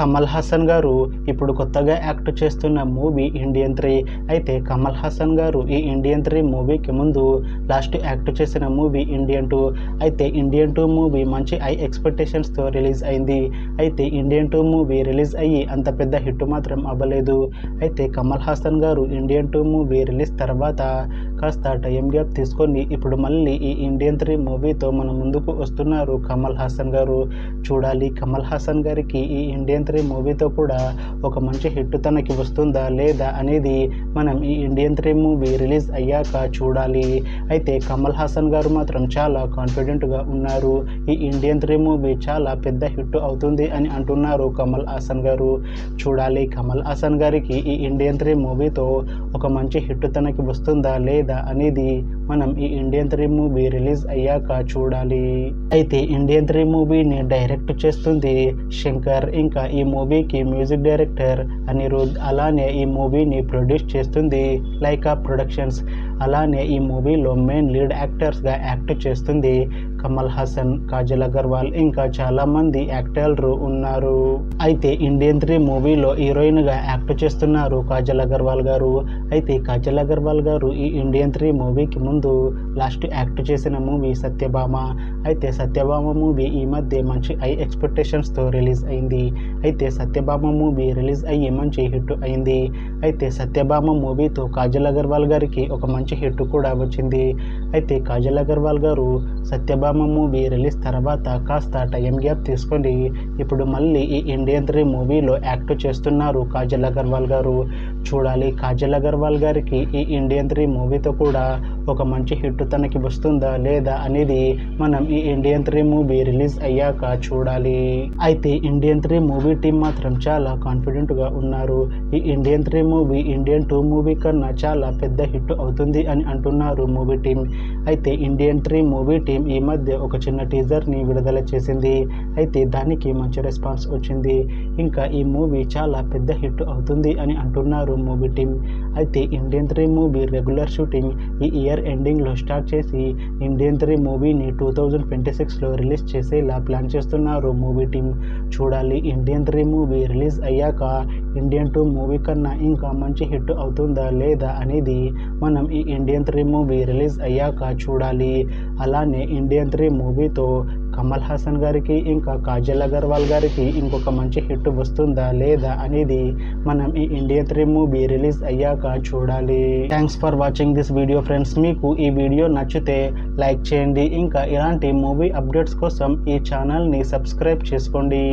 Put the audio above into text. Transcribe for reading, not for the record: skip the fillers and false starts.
కమల్ హాసన్ గారు ఇప్పుడు కొత్తగా యాక్ట్ చేస్తున్న మూవీ ఇండియన్ 3. అయితే కమల్ హాసన్ గారు ఈ ఇండియన్ 3 మూవీకి ముందు లాస్ట్ యాక్ట్ చేసిన మూవీ ఇండియన్ 2. అయితే ఇండియన్ 2 మూవీ మంచి హై ఎక్స్పెక్టేషన్స్తో రిలీజ్ అయింది. అయితే ఇండియన్ 2 మూవీ రిలీజ్ అయ్యి అంత పెద్ద హిట్ మాత్రం అవ్వలేదు. అయితే కమల్ హాసన్ గారు ఇండియన్ 2 మూవీ రిలీజ్ తర్వాత కాస్త టైం గ్యాప్ తీసుకొని ఇప్పుడు మళ్ళీ ఈ ఇండియన్ 3 మూవీతో మన ముందుకు వస్తున్నారు కమల్ హాసన్ గారు. చూడాలి కమల్ హాసన్ గారికి ఈ ఇండియన్ 3 మూవీతో కూడా ఒక మంచి హిట్ తనకి వస్తుందా లేదా అనేది మనం ఈ ఇండియన్ 3 మూవీ రిలీజ్ అయ్యాక చూడాలి. అయితే కమల్ హాసన్ గారు మాత్రం చాలా కాన్ఫిడెంట్గా ఉన్నారు. ఈ ఇండియన్ 3 మూవీ చాలా పెద్ద హిట్ అవుతుంది అని అంటున్నారు కమల్ హాసన్ గారు. చూడాలి కమల్ హాసన్ గారికి ఈ ఇండియన్ 3 మూవీతో ఒక మంచి హిట్ తనకి వస్తుందా లేదా అనేది మనం ఈ ఇండియన్ 3 మూవీ రిలీజ్ అయ్యాక చూడాలి. అయితే ఇండియన్ 3 మూవీని డైరెక్ట్ చేస్తుంది శంకర్, ఇంకా ఈ మూవీకి మ్యూజిక్ డైరెక్టర్ అనిరుద్, అలానే ఈ మూవీని ప్రొడ్యూస్ చేస్తుంది లైకా ప్రొడక్షన్స్. అలానే ఈ మూవీలో మెయిన్ లీడ్ యాక్టర్స్గా యాక్ట్ చేస్తుంది కమల్ హాసన్, కాజల్ అగర్వాల్, ఇంకా చాలామంది యాక్టర్లు ఉన్నారు. అయితే ఇండియన్ 3 మూవీలో హీరోయిన్గా యాక్ట్ చేస్తున్నారు కాజల్ అగర్వాల్ గారు. అయితే కాజల్ అగర్వాల్ గారు ఈ ఇండియన్ 3 మూవీకి ముందు లాస్ట్ యాక్ట్ చేసిన మూవీ సత్యభామ. అయితే సత్యభామ మూవీ ఈ మధ్య మంచి హై ఎక్స్పెక్టేషన్స్తో రిలీజ్ అయింది. అయితే సత్యభామ మూవీ రిలీజ్ అయ్యి మంచి హిట్ అయింది. అయితే సత్యభామ మూవీతో కాజల్ అగర్వాల్ గారికి ఒక మంచి హిట్ కూడా వచ్చింది. అయితే కాజల్ అగర్వాల్ గారు సత్యభామ మూవీ రిలీజ్ తర్వాత కాస్త టైం గ్యాప్ తీసుకొని ఇప్పుడు మళ్ళీ ఈ ఇండియన్ 3 మూవీలో యాక్ట్ చేస్తున్నారు కాజల్ అగర్వాల్ గారు. చూడాలి కాజల్ అగర్వాల్ గారికి ఈ ఇండియన్ 3 మూవీతో కూడా ఒక మంచి హిట్ తనకి వస్తుందా లేదా అనేది మనం ఈ ఇండియన్ 3 మూవీ రిలీజ్ అయ్యాక చూడాలి. అయితే ఇండియన్ 3 మూవీ టీం మాత్రం చాలా కాన్ఫిడెంట్గా ఉన్నారు. ఈ ఇండియన్ 3 మూవీ ఇండియన్ 2 మూవీ కన్నా చాలా పెద్ద హిట్ అవుతుంది అని అంటున్నారు మూవీ టీం. అయితే ఇండియన్ 3 మూవీ టీం ఈ మధ్య ఒక చిన్న టీజర్ని విడుదల చేసింది. అయితే దానికి మంచి రెస్పాన్స్ వచ్చింది. ఇంకా ఈ మూవీ చాలా పెద్ద హిట్ అవుతుంది అని అంటున్నారు మూవీ టీం. అయితే ఇండియన్ 3 మూవీ రెగ్యులర్ షూటింగ్ ఈ ఇయర్ ఎండింగ్లో స్టార్ట్ చేసి ఇండియన్ 3 మూవీని 2026లో రిలీజ్ చేసేలా ప్లాన్ చేస్తున్నారు మూవీ టీం. చూడాలి ఇండియన్ 3 మూవీ రిలీజ్ అయ్యాక ఇండియన్ 2 మూవీ కన్నా ఇంకా మంచి హిట్ అవుతుందా లేదా అనేది మనం ఈ ఇండియన్ 3 మూవీ రిలీజ్ అయ్యాక చూడాలి. అలానే ఇండియన్ 3 మూవీతో కమల్ హాసన్ గారికి ఇంకా కాజల్ అగర్వాల్ గారికి ఇంకొక మంచి హిట్ వస్తుందా లేదా అనేది మనం ఈ ఇండియన్ 3 మూవీ రిలీజ్ అయ్యాక చూడాలి. Thanks for watching this video friends. మీకు ఈ వీడియో నచ్చితే లైక్ చేయండి. ఇంకా ఇలాంటి మూవీ అప్డేట్స్ కోసం ఈ ఛానల్ని సబ్స్క్రైబ్ చేసుకోండి.